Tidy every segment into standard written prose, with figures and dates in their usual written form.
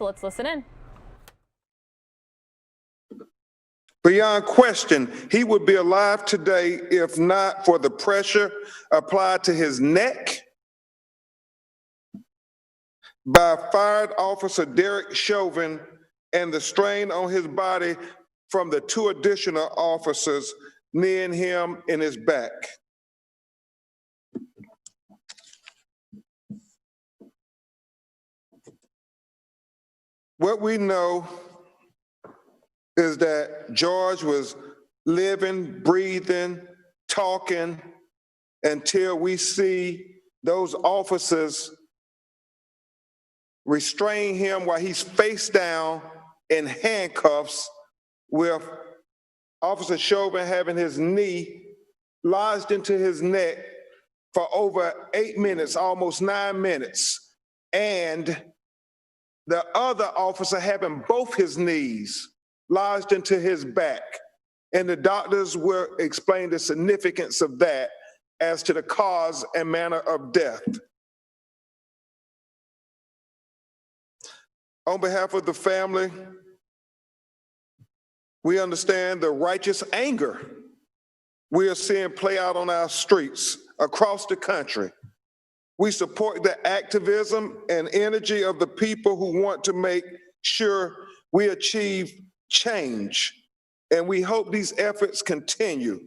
Let's listen in. Beyond question, he would be alive today if not for the pressure applied to his neck by fired officer Derek Chauvin and the strain on his body from the two additional officers kneeing him in his back. What we know is that George was living, breathing, talking until we see those officers restrain him while he's face down in handcuffs, with Officer Chauvin having his knee lodged into his neck for over 8 minutes, almost 9 minutes, and the other officer having both his knees lodged into his back. And the doctors will explain the significance of that as to the cause and manner of death. On behalf of the family, we understand the righteous anger we are seeing play out on our streets across the country. We support the activism and energy of the people who want to make sure we achieve change, and we hope these efforts continue.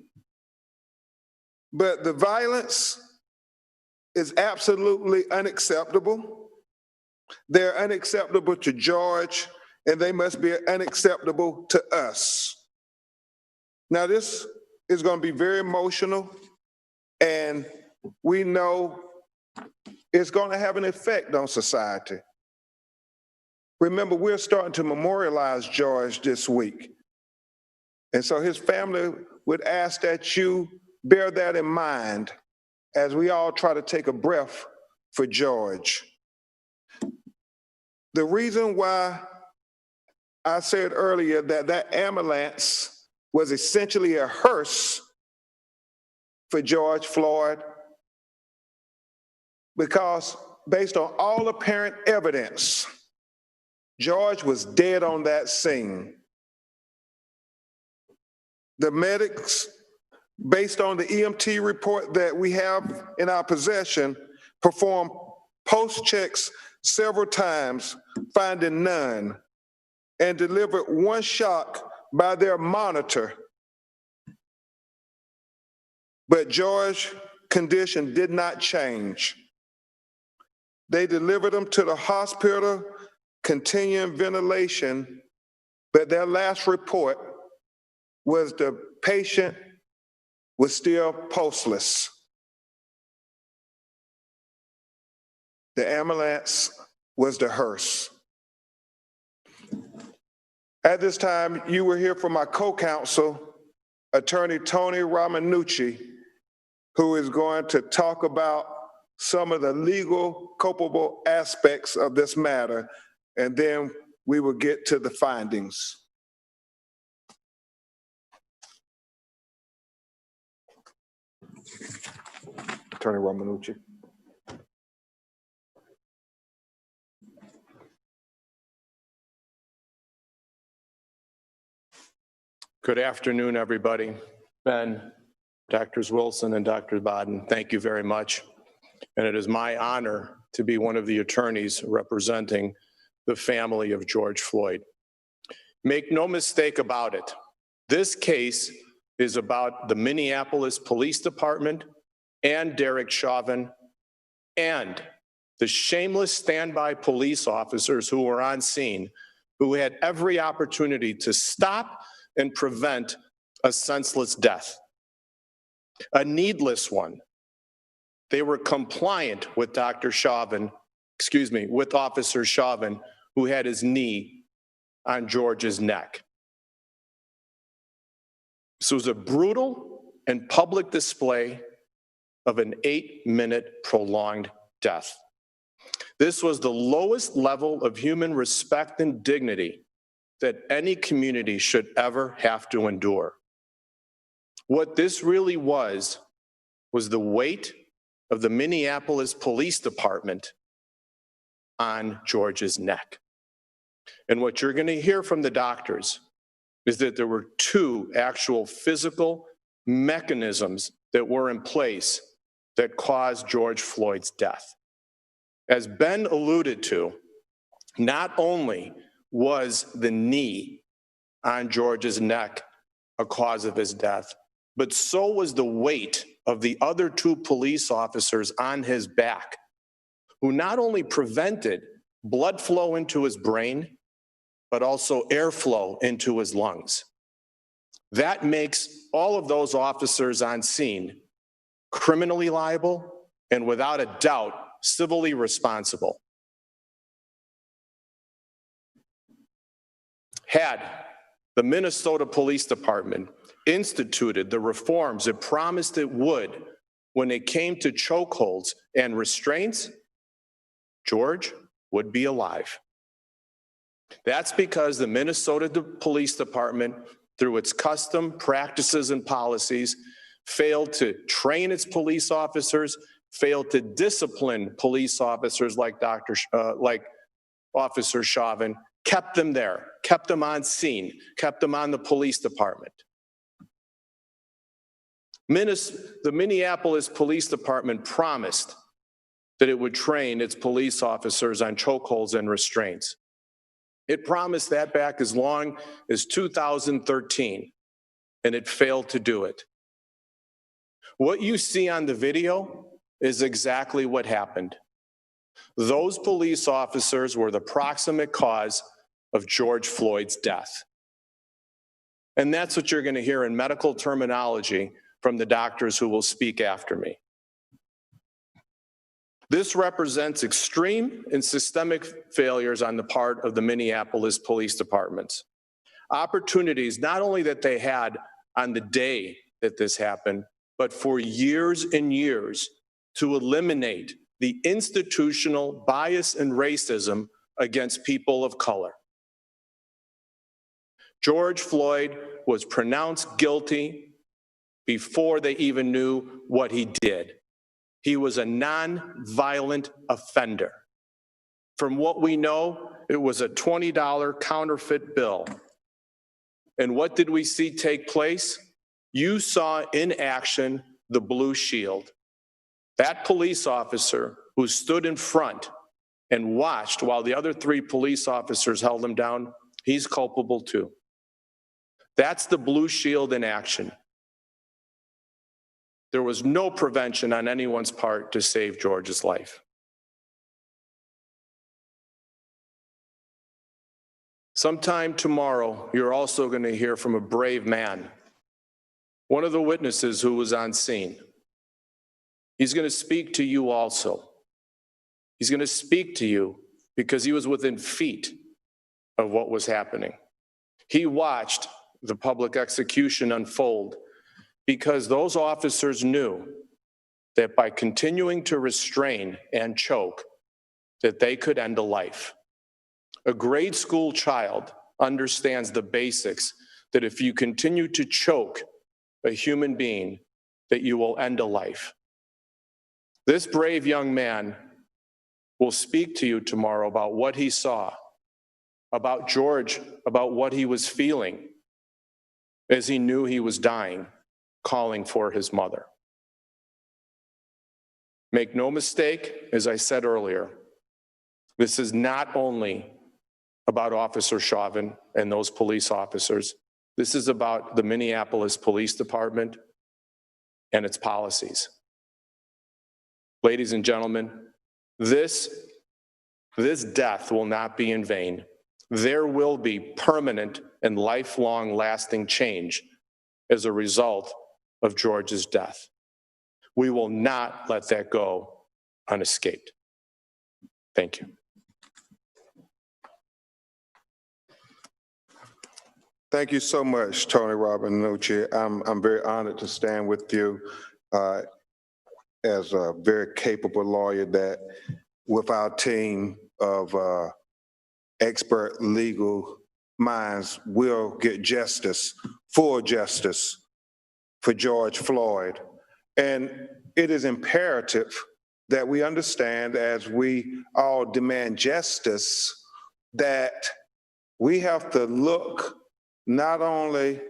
But the violence is absolutely unacceptable. They're unacceptable to George, and they must be unacceptable to us. Now, this is going to be very emotional, and we know it's going to have an effect on society. Remember, we're starting to memorialize George this week. And so his family would ask that you bear that in mind as we all try to take a breath for George. The reason why I said earlier that that ambulance was essentially a hearse for George Floyd, because based on all apparent evidence, George was dead on that scene. The medics, based on the EMT report that we have in our possession, performed post checks several times, finding none, and delivered one shock by their monitor. But George's condition did not change. They delivered him to the hospital, continuing ventilation, but their last report was the patient was still pulseless. The ambulance was the hearse. At this time, you will hear from my co-counsel, Attorney Tony Romanucci, who is going to talk about some of the legal culpable aspects of this matter, and then we will get to the findings. Attorney Romanucci. Good afternoon, everybody. Ben, Drs. Wilson and Dr. Baden, thank you very much. And it is my honor to be one of the attorneys representing the family of George Floyd. Make no mistake about it, this case is about the Minneapolis Police Department and Derek Chauvin and the shameless standby police officers who were on scene, who had every opportunity to stop and prevent a senseless death, a needless one. They were compliant with with Officer Chauvin, who had his knee on George's neck. This was a brutal and public display of an 8-minute prolonged death. This was the lowest level of human respect and dignity that any community should ever have to endure. What this really was the weight of the Minneapolis Police Department on George's neck. And what you're going to hear from the doctors is that there were two actual physical mechanisms that were in place that caused George Floyd's death. As Ben alluded to, not only was the knee on George's neck a cause of his death, but so was the weight of the other two police officers on his back, who not only prevented blood flow into his brain, but also airflow into his lungs. That makes all of those officers on scene criminally liable and without a doubt civilly responsible. Had the Minnesota Police Department instituted the reforms it promised it would when it came to chokeholds and restraints, George would be alive. That's because the Minnesota Police Department, through its custom practices and policies, failed to train its police officers, failed to discipline police officers like Officer Chauvin, kept them there, kept them on scene, kept them on the police department. The Minneapolis Police Department promised that it would train its police officers on chokeholds and restraints. It promised that back as long as 2013, and it failed to do it. What you see on the video is exactly what happened. Those police officers were the proximate cause of George Floyd's death. And that's what you're going to hear in medical terminology from the doctors who will speak after me. This represents extreme and systemic failures on the part of the Minneapolis Police Departments. Opportunities not only that they had on the day that this happened, but for years and years to eliminate the institutional bias and racism against people of color. George Floyd was pronounced guilty before they even knew what he did. He was a non-violent offender. From what we know, it was a $20 counterfeit bill. And what did we see take place? You saw in action the blue shield. That police officer who stood in front and watched while the other three police officers held him down, he's culpable too. That's the blue shield in action. There was no prevention on anyone's part to save George's life. Sometime tomorrow, you're also going to hear from a brave man, one of the witnesses who was on scene. He's going to speak to you also. He's going to speak to you because he was within feet of what was happening. He watched the public execution unfold because those officers knew that by continuing to restrain and choke, that they could end a life. A grade school child understands the basics that if you continue to choke a human being, that you will end a life. This brave young man will speak to you tomorrow about what he saw, about George, about what he was feeling as he knew he was dying, calling for his mother. Make no mistake, as I said earlier, this is not only about Officer Chauvin and those police officers. This is about the Minneapolis Police Department and its policies. Ladies and gentlemen, this death will not be in vain. There will be permanent and lifelong lasting change as a result of George's death. We will not let that go unescaped. Thank you. Thank you so much, Tony Robinucci. I'm very honored to stand with you as a very capable lawyer that with our team of expert legal minds will get justice, full justice for George Floyd. And it is imperative that we understand as we all demand justice that we have to look not only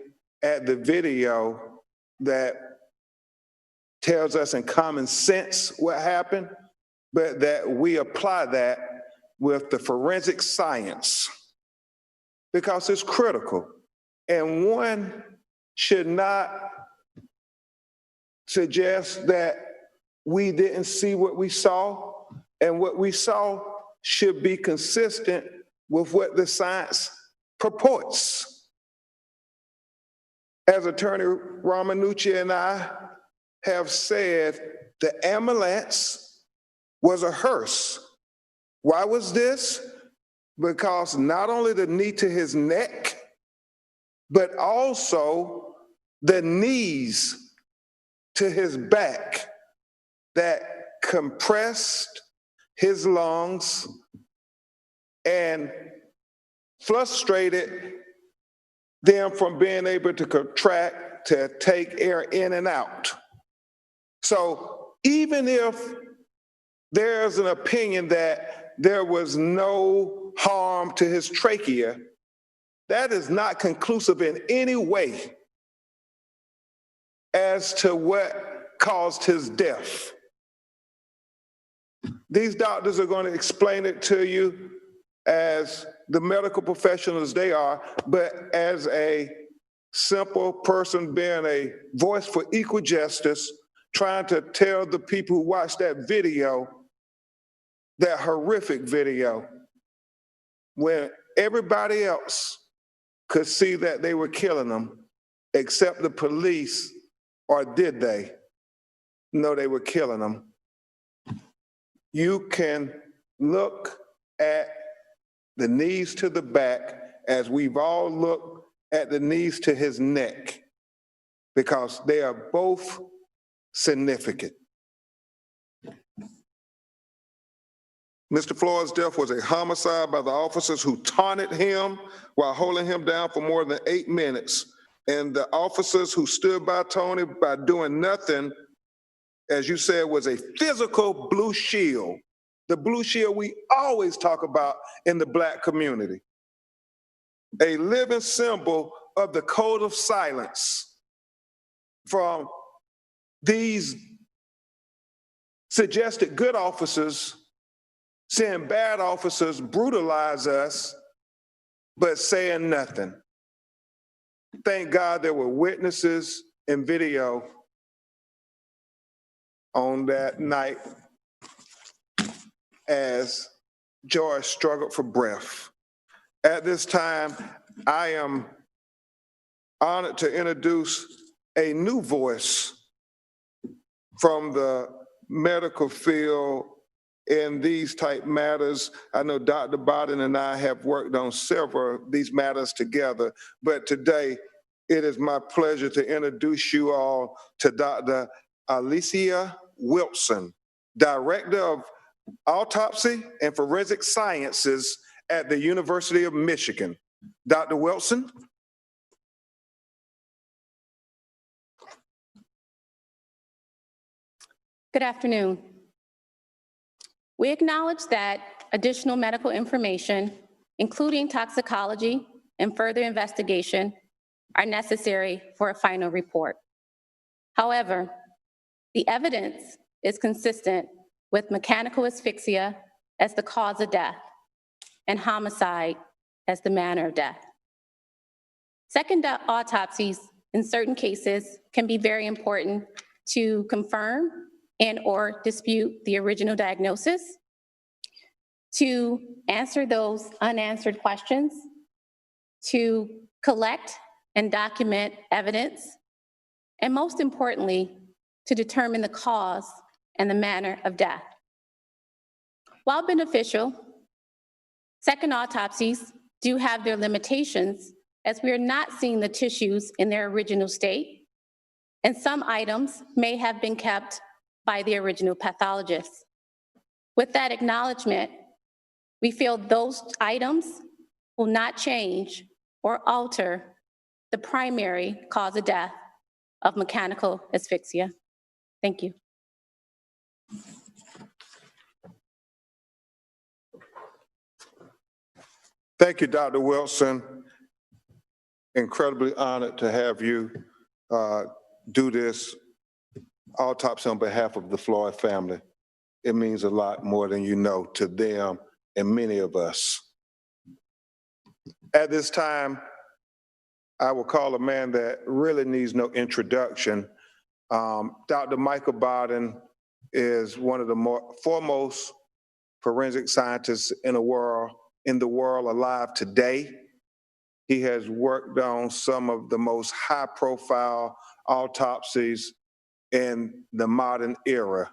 at the video that tells us in common sense what happened, but that we apply that with the forensic science, because it's critical. And one should not suggest that we didn't see what we saw, and what we saw should be consistent with what the science purports. As Attorney Ramanucci and I have said, the ambulance was a hearse. Why was this? Because not only the knee to his neck, but also the knees to his back that compressed his lungs and frustrated them from being able to contract, to take air in and out. So even if there's an opinion that there was no harm to his trachea, that is not conclusive in any way as to what caused his death. These doctors are going to explain it to you as the medical professionals they are, but as a simple person being a voice for equal justice, trying to tell the people who watched that video, that horrific video, when everybody else could see that they were killing them, except the police, or did they? No, they were killing them. You can look at the knees to the back as we've all looked at the knees to his neck, because they are both significant. Mr. Floyd's death was a homicide by the officers who taunted him while holding him down for more than 8 minutes. And the officers who stood by Tony by doing nothing, as you said, was a physical blue shield. The blue shield we always talk about in the Black community. A living symbol of the code of silence from these suggested good officers, seeing bad officers brutalize us, but saying nothing. Thank God there were witnesses in video on that night as George struggled for breath. At this time, I am honored to introduce a new voice from the medical field in these type matters. I know Dr. Bodden and I have worked on several of these matters together, but today it is my pleasure to introduce you all to Dr. Alicia Wilson, Director of Autopsy and Forensic Sciences at the University of Michigan. Dr. Wilson. Good afternoon. We acknowledge that additional medical information, including toxicology and further investigation, are necessary for a final report. However, the evidence is consistent with mechanical asphyxia as the cause of death and homicide as the manner of death. Second autopsies in certain cases can be very important to confirm and/or dispute the original diagnosis, to answer those unanswered questions, to collect and document evidence, and most importantly, to determine the cause and the manner of death. While beneficial, second autopsies do have their limitations, as we are not seeing the tissues in their original state, and some items may have been kept by the original pathologist. With that acknowledgement, we feel those items will not change or alter the primary cause of death of mechanical asphyxia. Thank you. Thank you, Dr. Wilson. Incredibly honored to have you do this autopsy on behalf of the Floyd family. It means a lot more than you know to them and many of us. At this time, I will call a man that really needs no introduction. Dr. Michael Bowden is one of the foremost forensic scientists in the world alive today. He has worked on some of the most high-profile autopsies in the modern era.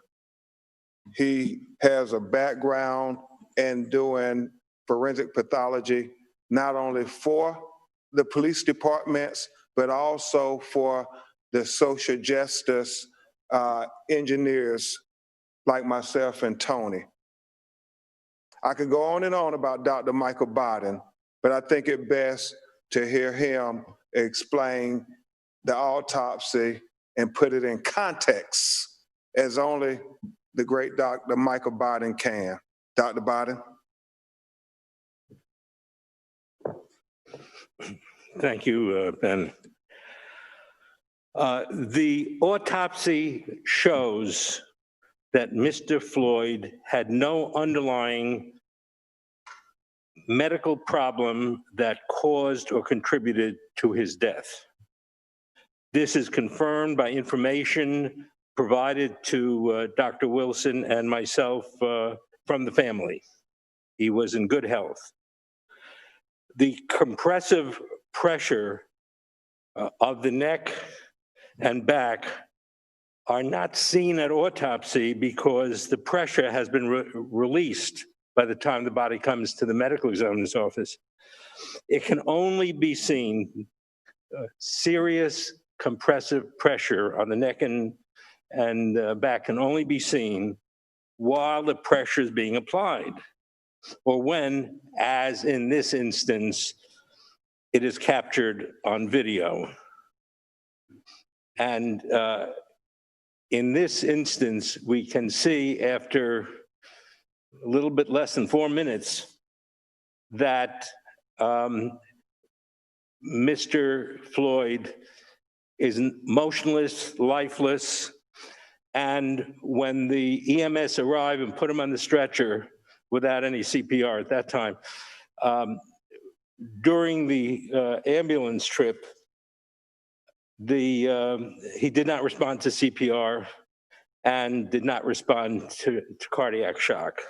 He has a background in doing forensic pathology, not only for the police departments, but also for the social justice engineers like myself and Tony. I could go on and on about Dr. Michael Bowden, but I think it best to hear him explain the autopsy and put it in context as only the great Dr. Michael Bowden can. Dr. Bowden. Thank you, Ben. The autopsy shows that Mr. Floyd had no underlying medical problem that caused or contributed to his death. This is confirmed by information provided to Dr. Wilson and myself from the family. He was in good health. The compressive pressure of the neck and back are not seen at autopsy because the pressure has been released by the time the body comes to the medical examiner's office. It can only be seen, serious compressive pressure on the neck and back can only be seen while the pressure is being applied, or when, as in this instance, it is captured on video. And in this instance, we can see after a little bit less than 4 minutes that Mr. Floyd is motionless, lifeless, and when the EMS arrived and put him on the stretcher without any CPR at that time, during the ambulance trip, he did not respond to CPR and did not respond to cardiac shock.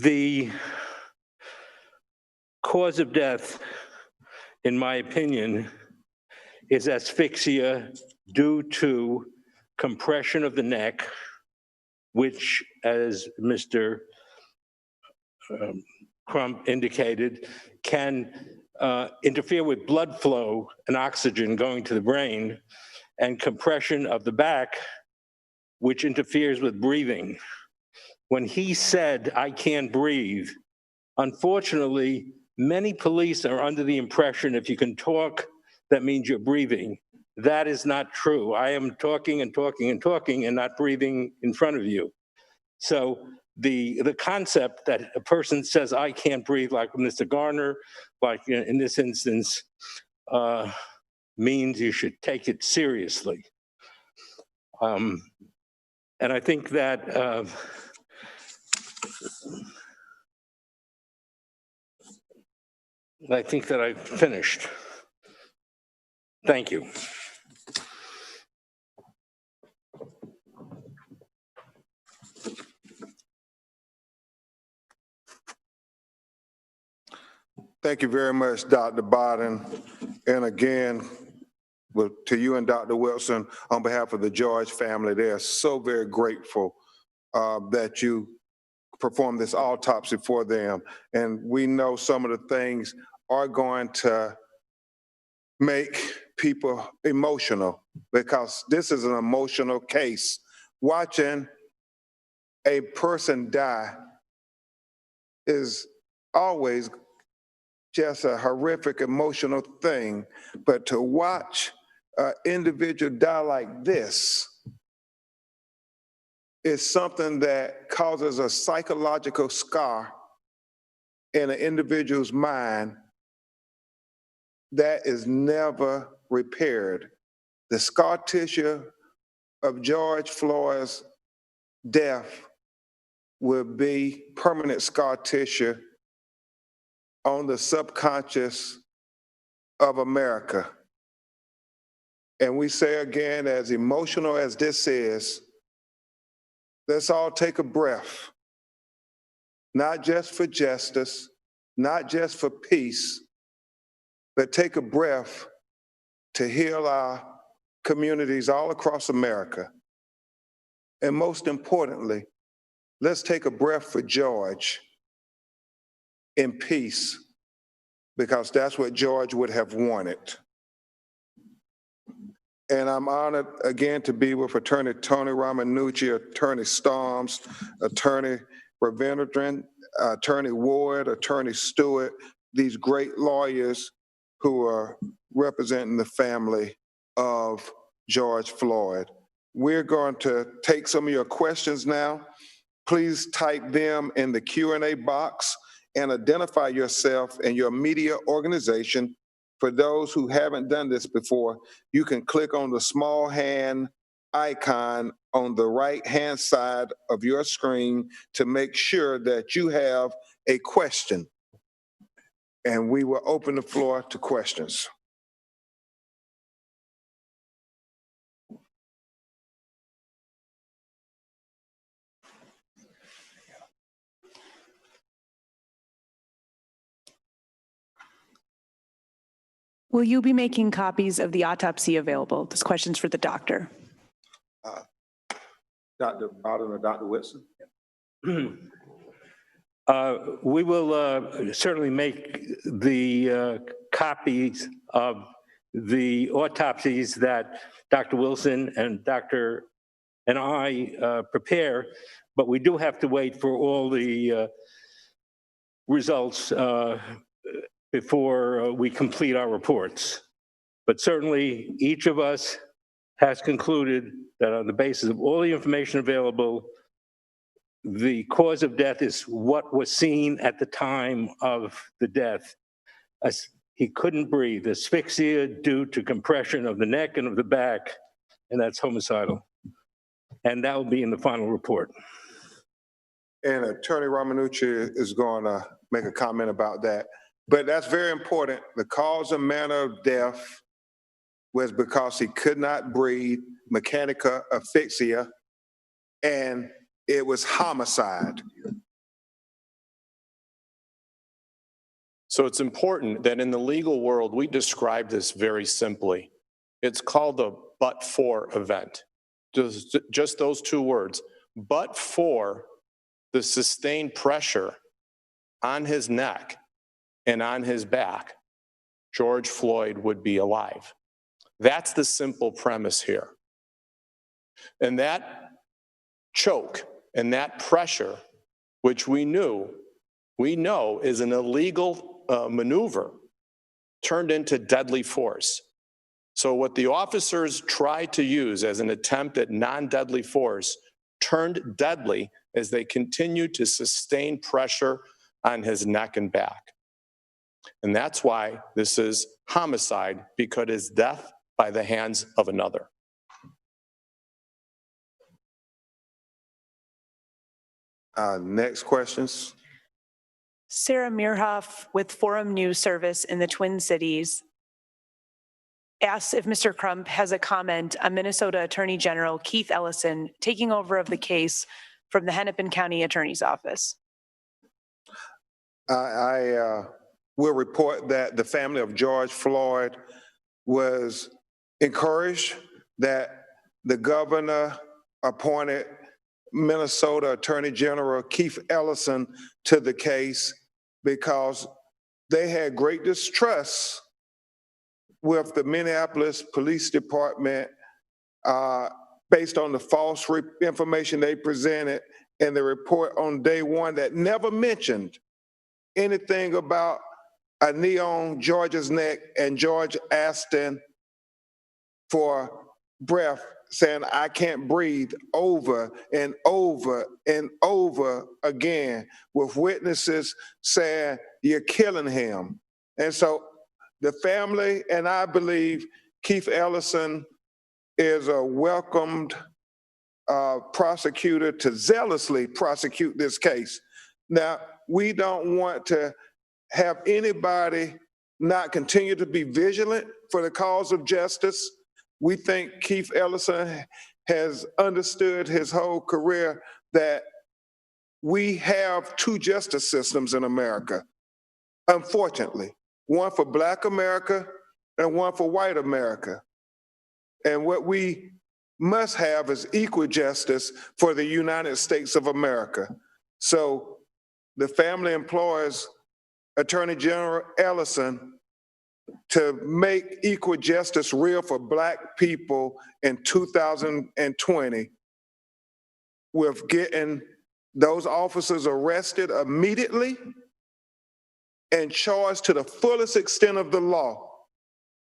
The cause of death, in my opinion, is asphyxia due to compression of the neck, which, as Mr. Crump indicated, can interfere with blood flow and oxygen going to the brain, and compression of the back, which interferes with breathing. When he said, "I can't breathe," unfortunately, many police are under the impression if you can talk, that means you're breathing. That is not true. I am talking and talking and talking and not breathing in front of you. So the concept that a person says, "I can't breathe," like Mr. Garner, like in this instance, means you should take it seriously. And I think that I've finished. Thank you. Thank you very much, Dr. Bowden. And again, to you and Dr. Wilson, on behalf of the George family, they are so very grateful that you performed this autopsy for them. And we know some of the things are going to make people emotional because this is an emotional case. Watching a person die is always just a horrific emotional thing, but to watch an individual die like this is something that causes a psychological scar in an individual's mind that is never repaired. The scar tissue of George Floyd's death will be permanent scar tissue on the subconscious of America. And we say again, as emotional as this is, let's all take a breath, not just for justice, not just for peace, but take a breath to heal our communities all across America. And most importantly, let's take a breath for George in peace, because that's what George would have wanted. And I'm honored again to be with Attorney Tony Ramanucci, Attorney Storms, Attorney Ravindran, Attorney Ward, Attorney Stewart, these great lawyers who are representing the family of George Floyd. We're going to take some of your questions now. Please type them in the Q&A box and identify yourself and your media organization. For those who haven't done this before, you can click on the small hand icon on the right-hand side of your screen to make sure that you have a question. And we will open the floor to questions. Will you be making copies of the autopsy available? This question's for the doctor. Dr. Bowden or Dr. Whitson? We will certainly make the copies of the autopsies that Dr. Wilson and I prepare, but we do have to wait for all the results before we complete our reports. But certainly each of us has concluded that on the basis of all the information available, the cause of death is what was seen at the time of the death. He couldn't breathe, asphyxia due to compression of the neck and of the back, and that's homicidal. And that will be in the final report. And Attorney Ramanucci is going to make a comment about that. But that's very important. The cause and manner of death was because he could not breathe, mechanical asphyxia, and it was homicide. So it's important that in the legal world, we describe this very simply. It's called a but-for event. Just those two words. But for the sustained pressure on his neck and on his back, George Floyd would be alive. That's the simple premise here. And that choke and that pressure, which we know is an illegal maneuver, turned into deadly force. So what the officers tried to use as an attempt at non-deadly force turned deadly as they continued to sustain pressure on his neck and back. And that's why this is homicide, because it's death by the hands of another. Next questions. Sarah Meerhoff with Forum News Service in the Twin Cities asks if Mr. Crump has a comment on Minnesota Attorney General Keith Ellison taking over of the case from the Hennepin County Attorney's Office. I will report that the family of George Floyd was encouraged that the governor appointed Minnesota Attorney General Keith Ellison to the case because they had great distrust with the Minneapolis Police Department based on the false information they presented in the report on day one that never mentioned anything about a knee on George's neck and George asking for breath saying, "I can't breathe," over and over and over again, with witnesses saying, "You're killing him." And so the family, and I believe Keith Ellison is a welcomed prosecutor to zealously prosecute this case. Now, we don't want to have anybody not continue to be vigilant for the cause of justice. We think Keith Ellison has understood his whole career that we have two justice systems in America, unfortunately, one for Black America and one for white America. And what we must have is equal justice for the United States of America. So the family implores Attorney General Ellison to make equal justice real for Black people in 2020 with getting those officers arrested immediately and charged to the fullest extent of the law,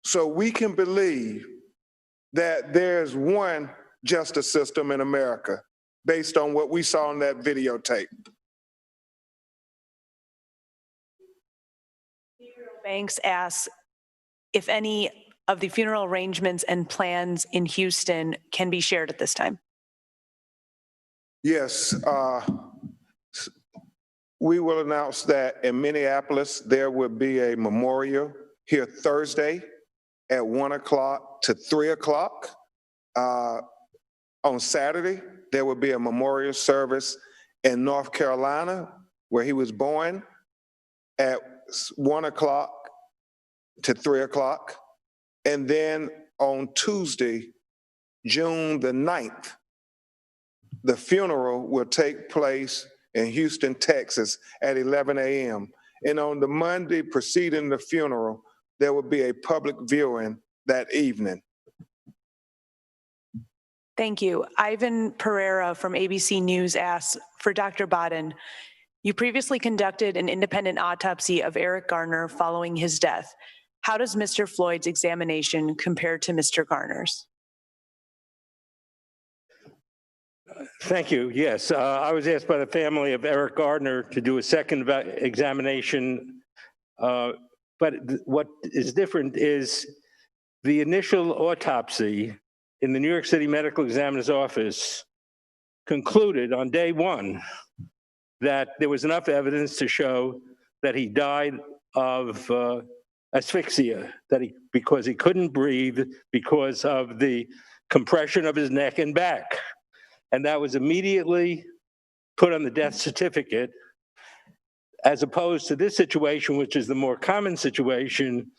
so we can believe that there's one justice system in America based on what we saw in that videotape. Banks asks if any of the funeral arrangements and plans in Houston can be shared at this time. Yes, we will announce that in Minneapolis, there will be a memorial here Thursday at 1 o'clock to 3 o'clock. On Saturday, there will be a memorial service in North Carolina, where he was born, at 1 o'clock to 3 o'clock. And then on Tuesday, June the 9th, the funeral will take place in Houston, Texas at 11 a.m. And on the Monday preceding the funeral, there will be a public viewing that evening. Thank you. Ivan Pereira from ABC News asks, for Dr. Bodden, you previously conducted an independent autopsy of Eric Garner following his death. How does Mr. Floyd's examination compare to Mr. Garner's? Thank you. Yes, I was asked by the family of Eric Gardner to do a second examination, but what is different is the initial autopsy in the New York City Medical Examiner's Office concluded on day one that there was enough evidence to show that he died of asphyxia, because he couldn't breathe because of the compression of his neck and back. And that was immediately put on the death certificate, as opposed to this situation, which is the more common situation,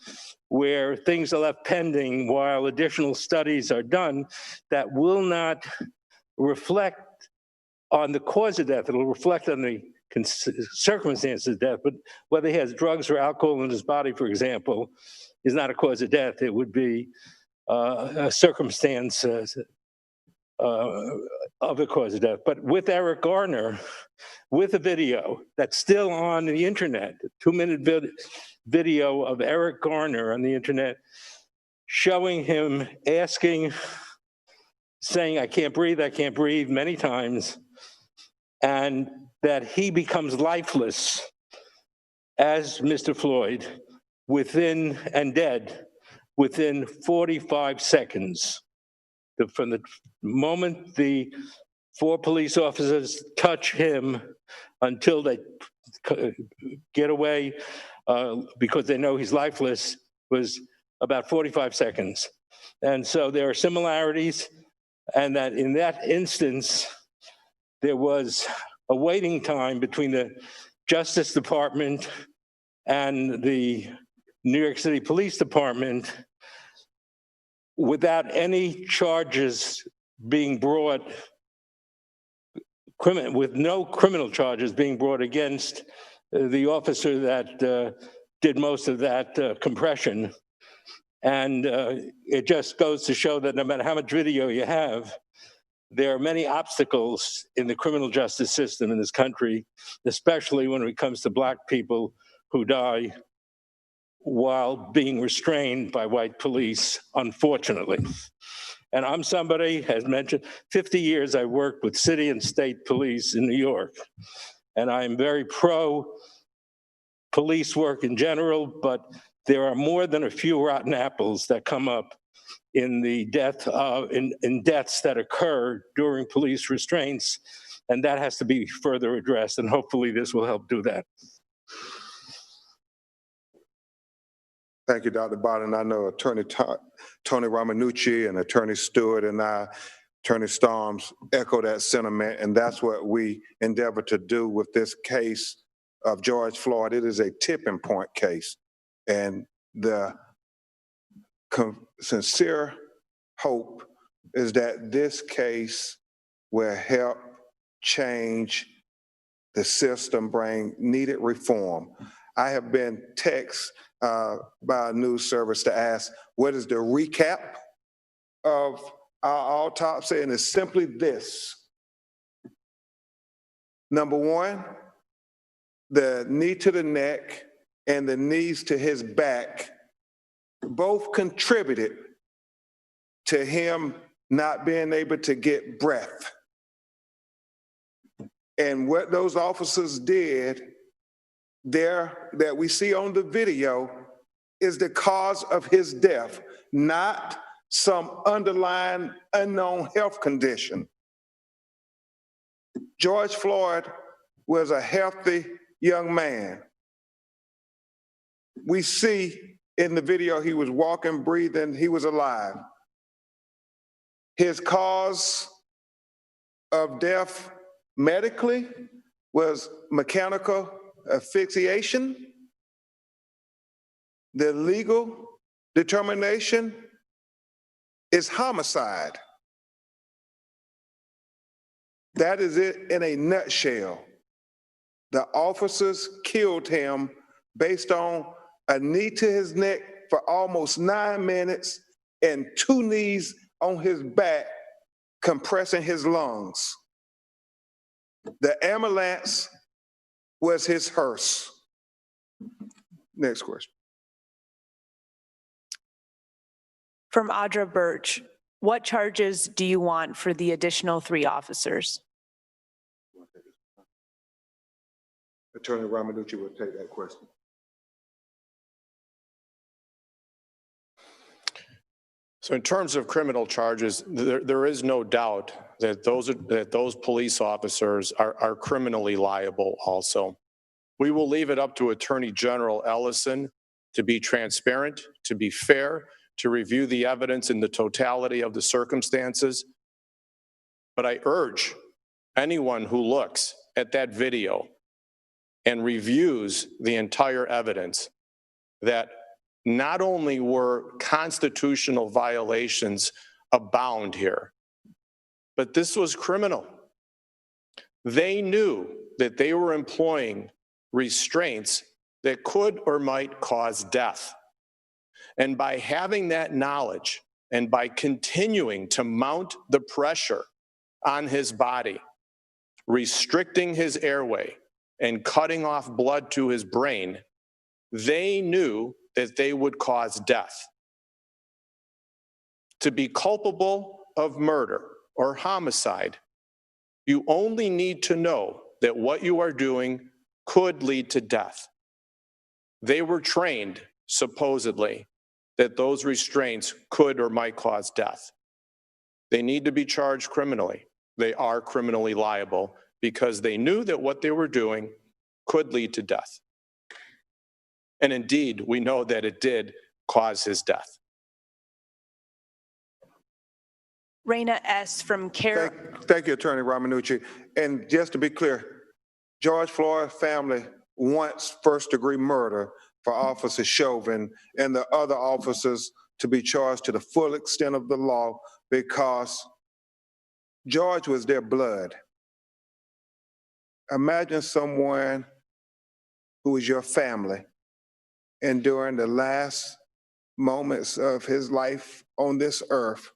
where things are left pending while additional studies are done that will not reflect on the cause of death. It'll reflect on the circumstances of death, but whether he has drugs or alcohol in his body, for example, is not a cause of death. It would be a circumstance of the cause of death. But with Eric Garner, with a video that's still on the internet, a 2-minute video of Eric Garner on the internet, showing him saying, I can't breathe, many times, and that he becomes lifeless as Mr. Floyd dead within 45 seconds. From the moment the 4 police officers touch him until they get away because they know he's lifeless was about 45 seconds. And so there are similarities, and that in that instance, there was a waiting time between the Justice Department and the New York City Police Department without any charges being brought, with no criminal charges being brought against the officer that did most of that compression. And it just goes to show that no matter how much video you have, there are many obstacles in the criminal justice system in this country, especially when it comes to Black people who die while being restrained by white police, unfortunately. And I'm somebody, as mentioned, 50 years I worked with city and state police in New York. And I'm very pro police work in general, but there are more than a few rotten apples that come up in the deaths that occur during police restraints. And that has to be further addressed, and hopefully this will help do that. Thank you, Dr. Bodden. I know Attorney Tony Ramanucci and Attorney Stewart and Attorney Storms echo that sentiment, and that's what we endeavor to do with this case of George Floyd. It is a tipping point case, and the sincere hope is that this case will help change the system, bring needed reform. I have been texted by a news service to ask, what is the recap of our autopsy? And it's simply this. Number one, the knee to the neck and the knees to his back both contributed to him not being able to get breath. And what those officers did there that we see on the video is the cause of his death, not some underlying unknown health condition. George Floyd was a healthy young man. We see in the video he was walking, breathing, he was alive. His cause of death medically was mechanical asphyxiation. The legal determination is homicide. That is it in a nutshell. The officers killed him based on a knee to his neck for almost 9 minutes and 2 knees on his back, compressing his lungs. The ambulance was his hearse. Next question. From Audra Birch, what charges do you want for the additional 3 officers? Attorney Ramanucci will take that question. So in terms of criminal charges, there is no doubt that those police officers are criminally liable also. We will leave it up to Attorney General Ellison to be transparent, to be fair, to review the evidence in the totality of the circumstances. But I urge anyone who looks at that video and reviews the entire evidence that not only were constitutional violations abound here, but this was criminal. They knew that they were employing restraints that could or might cause death. And by having that knowledge and by continuing to mount the pressure on his body, restricting his airway and cutting off blood to his brain, they knew that they would cause death. To be culpable of murder or homicide, you only need to know that what you are doing could lead to death. They were trained, supposedly, that those restraints could or might cause death. They need to be charged criminally. They are criminally liable because they knew that what they were doing could lead to death. And indeed, we know that it did cause his death. Raina S. from CARE. Thank you, Attorney Ramanucci. And just to be clear, George Floyd's family wants first-degree murder for Officer Chauvin and the other officers to be charged to the full extent of the law because George was their blood. Imagine someone who is your family and during the last moments of his life on this earth,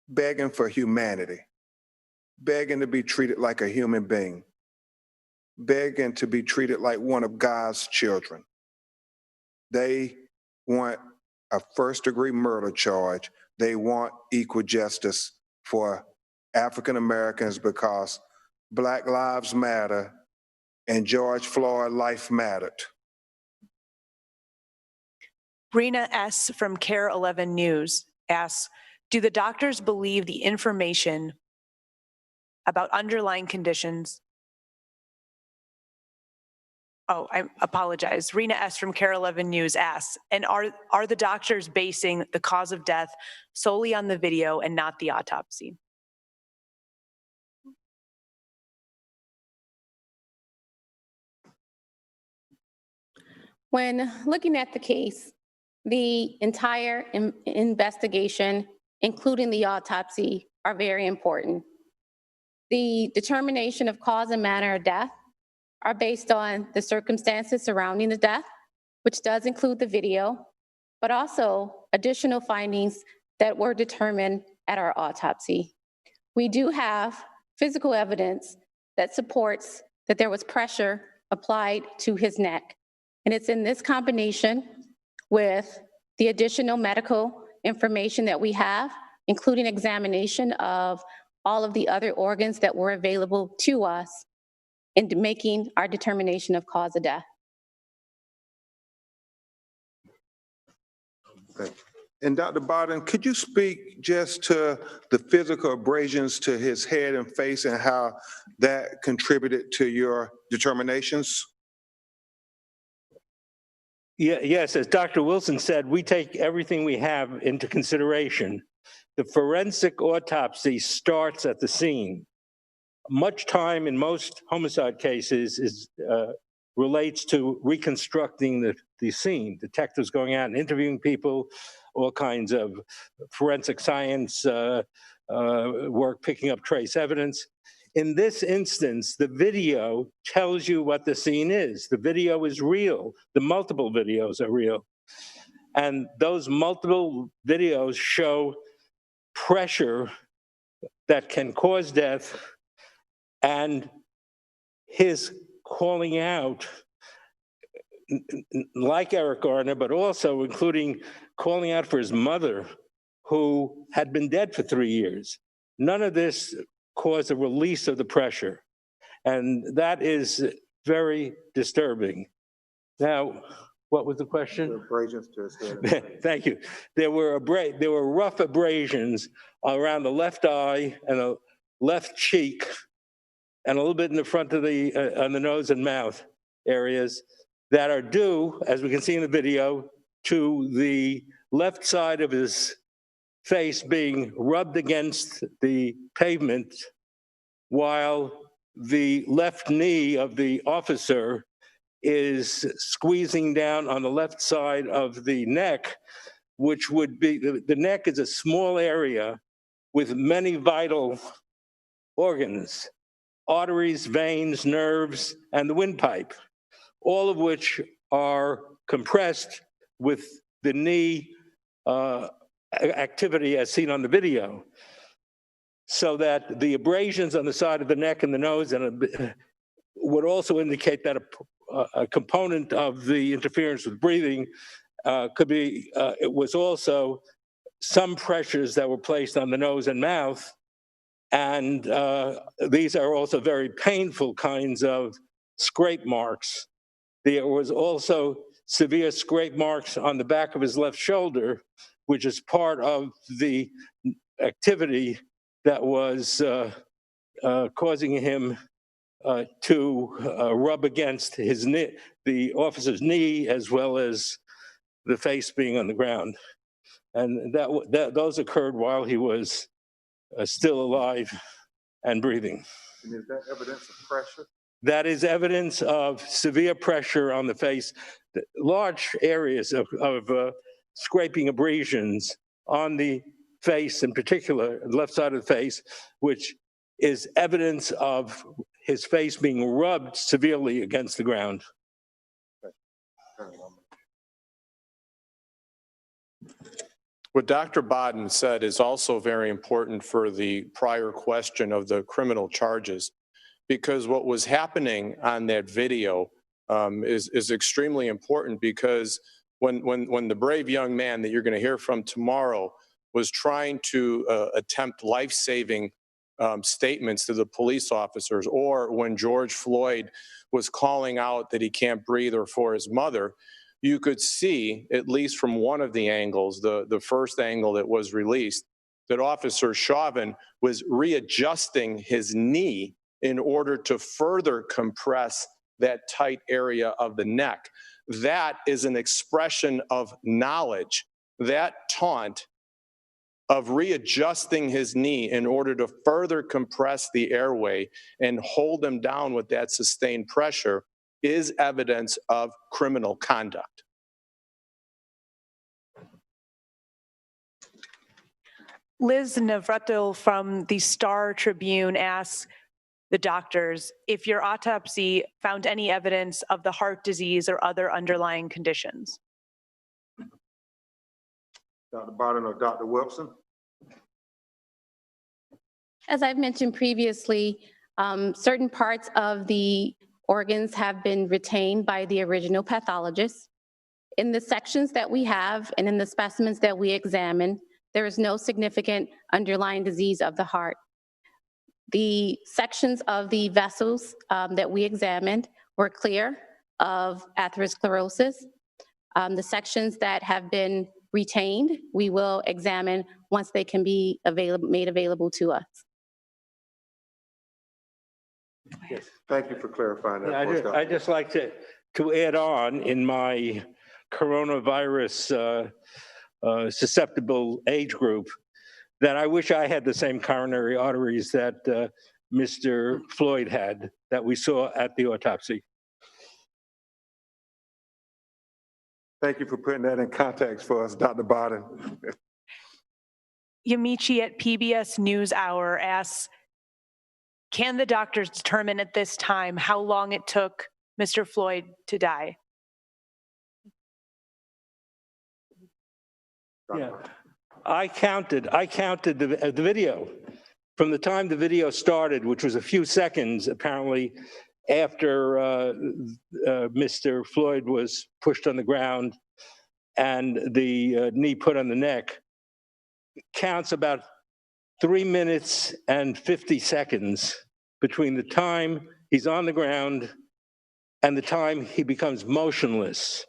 begging for humanity, begging to be treated like a human being, begging to be treated like one of God's children. They want a first-degree murder charge they want equal justice for African Americans because Black Lives Matter and George Floyd life mattered. Rena S. from Care 11 News asks, do the doctors believe the information about underlying conditions? Oh, I apologize. Rena S. from Care 11 News asks, and are the doctors basing the cause of death solely on the video and not the autopsy? When looking at the case, the entire investigation, including the autopsy, are very important. The determination of cause and manner of death are based on the circumstances surrounding the death, which does include the video, but also additional findings that were determined at our autopsy. We do have physical evidence that supports that there was pressure applied to his neck. And it's in this combination with the additional medical information that we have, including examination of all of the other organs that were available to us in making our determination of cause of death. Okay. And Dr. Barden, could you speak just to the physical abrasions to his head and face and how that contributed to your determinations? Yes, as Dr. Wilson said, we take everything we have into consideration. The forensic autopsy starts at the scene. Much time in most homicide cases relates to reconstructing the scene. Detectives going out and interviewing people, all kinds of forensic science work, picking up trace evidence. In this instance, the video tells you what the scene is. The video is real. The multiple videos are real. And those multiple videos show pressure that can cause death, and his calling out, like Eric Garner, but also including calling out for his mother, who had been dead for 3 years. None of this caused a release of the pressure. And that is very disturbing. Now, what was the question? Abrasions to his head. Thank you. There were rough abrasions around the left eye and the left cheek, and a little bit in the front of on the nose and mouth areas that are due, as we can see in the video, to the left side of his face being rubbed against the pavement while the left knee of the officer is squeezing down on the left side of the neck, which would be, the neck is a small area with many vital organs, arteries, veins, nerves, and the windpipe, all of which are compressed with the knee activity as seen on the video. So that the abrasions on the side of the neck and the nose would also indicate that a component of the interference with breathing could be, it was also some pressures that were placed on the nose and mouth. And these are also very painful kinds of scrape marks. There was also severe scrape marks on the back of his left shoulder, which is part of the activity that was causing him to rub against his knee, the officer's knee, as well as the face being on the ground. And those occurred while he was still alive and breathing. And is that evidence of pressure? That is evidence of severe pressure on the face, large areas of scraping abrasions on the face, in particular, the left side of the face, which is evidence of his face being rubbed severely against the ground. What Dr. Baden said is also very important for the prior question of the criminal charges, because what was happening on that video is extremely important, because when the brave young man that you're going to hear from tomorrow was trying to attempt life-saving statements to the police officers, or when George Floyd was calling out that he can't breathe or for his mother, you could see, at least from one of the angles, the first angle that was released, that Officer Chauvin was readjusting his knee in order to further compress that tight area of the neck. That is an expression of knowledge. That taunt of readjusting his knee in order to further compress the airway and hold him down with that sustained pressure is evidence of criminal conduct. Liz Navratil from the Star Tribune asks the doctors if your autopsy found any evidence of the heart disease or other underlying conditions. Dr. Barton or Dr. Wilson? As I've mentioned previously, certain parts of the organs have been retained by the original pathologist. In the sections that we have and in the specimens that we examine, there is no significant underlying disease of the heart. The sections of the vessels that we examined were clear of atherosclerosis. The sections that have been retained, we will examine once they can be made available to us. Yes. Thank you for clarifying that. I'd just like to add on in my coronavirus susceptible age group that I wish I had the same coronary arteries that Mr. Floyd had that we saw at the autopsy. Thank you for putting that in context for us, Dr. Barton. Yamichi at PBS NewsHour asks, can the doctors determine at this time how long it took Mr. Floyd to die? Yeah, I counted the video from the time the video started, which was a few seconds apparently after Mr. Floyd was pushed on the ground and the knee put on the neck. Counts about 3 minutes and 50 seconds between the time he's on the ground and the time he becomes motionless,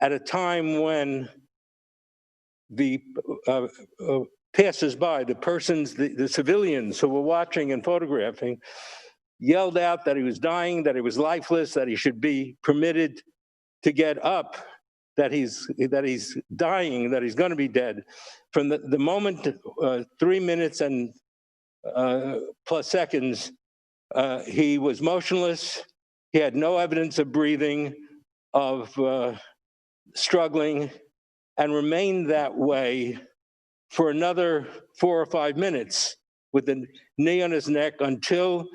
at a time when the passers-by, the persons, the civilians who were watching and photographing, yelled out that he was dying, that he was lifeless, that he should be permitted to get up, that he's dying, that he's going to be dead. From the moment 3 minutes and plus seconds, he was motionless. He had no evidence of breathing, of struggling, and remained that way for another 4 or 5 minutes with the knee on his neck until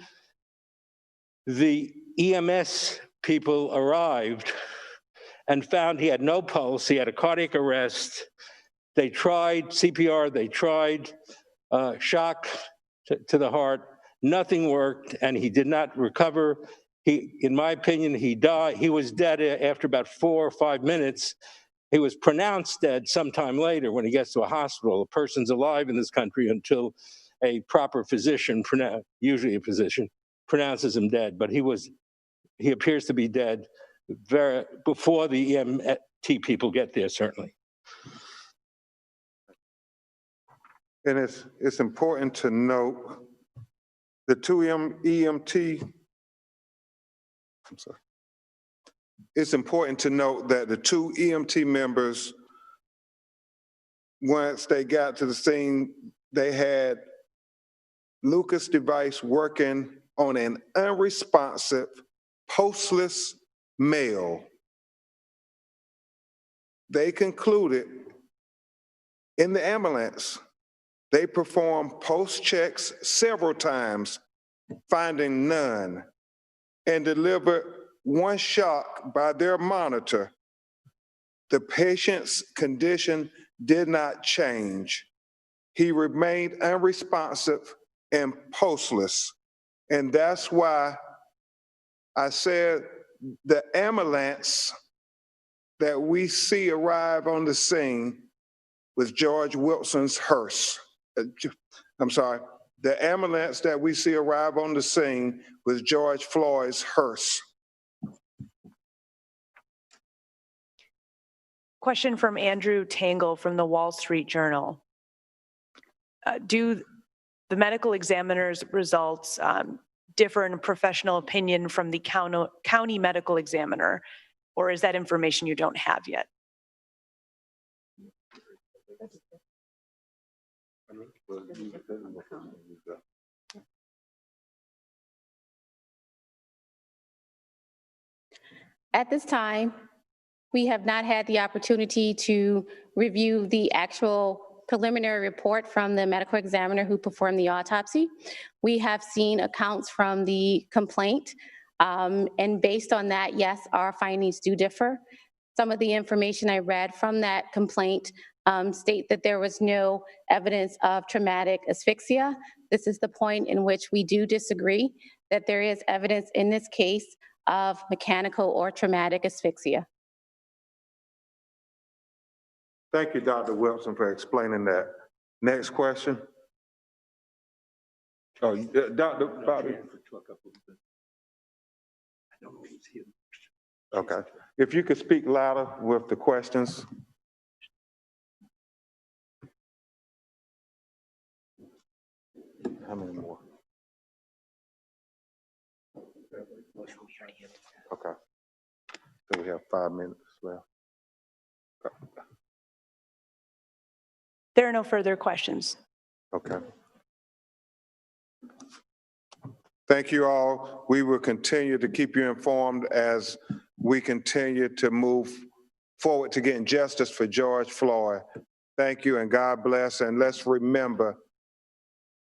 the EMS people arrived and found he had no pulse, he had a cardiac arrest. They tried CPR, they tried shock to the heart, nothing worked, and he did not recover. In my opinion, he died. He was dead after about 4 or 5 minutes. He was pronounced dead sometime later when he gets to a hospital. A person's alive in this country until a proper physician, usually a physician, pronounces him dead. But he appears to be dead before the EMT people get there, certainly. And it's important to note the two EMT, I'm sorry. It's important to note that the two EMT members, once they got to the scene, they had Lucas' device working on an unresponsive, pulseless male. They concluded in the ambulance, they performed pulse checks several times, finding none, and delivered one shock by their monitor. The patient's condition did not change. He remained unresponsive and pulseless. And that's why I said the ambulance that we see arrive on the scene was George Wilson's hearse. I'm sorry, the ambulance that we see arrive on the scene was George Floyd's hearse. Question from Andrew Tangle from the Wall Street Journal. Do the medical examiner's results differ in professional opinion from the county medical examiner, or is that information you don't have yet? At this time, we have not had the opportunity to review the actual preliminary report from the medical examiner who performed the autopsy. We have seen accounts from the complaint, and based on that, yes, our findings do differ. Some of the information I read from that complaint state that there was no evidence of traumatic asphyxia. This is the point in which we do disagree, that there is evidence in this case of mechanical or traumatic asphyxia. Thank you, Dr. Wilson, for explaining that. Next question. Oh, Dr. Bobby. Okay. If you could speak louder with the questions. How many more? Okay. So we have 5 minutes left. There are no further questions. Okay. Thank you all. We will continue to keep you informed as we continue to move forward to getting justice for George Floyd. Thank you and God bless. And let's remember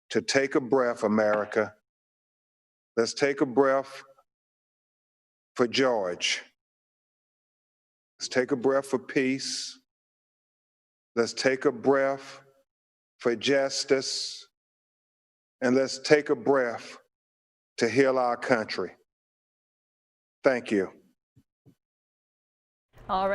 to take a breath, America. Let's take a breath for George. Let's take a breath for peace. Let's take a breath for justice. And let's take a breath to heal our country. Thank you. All right.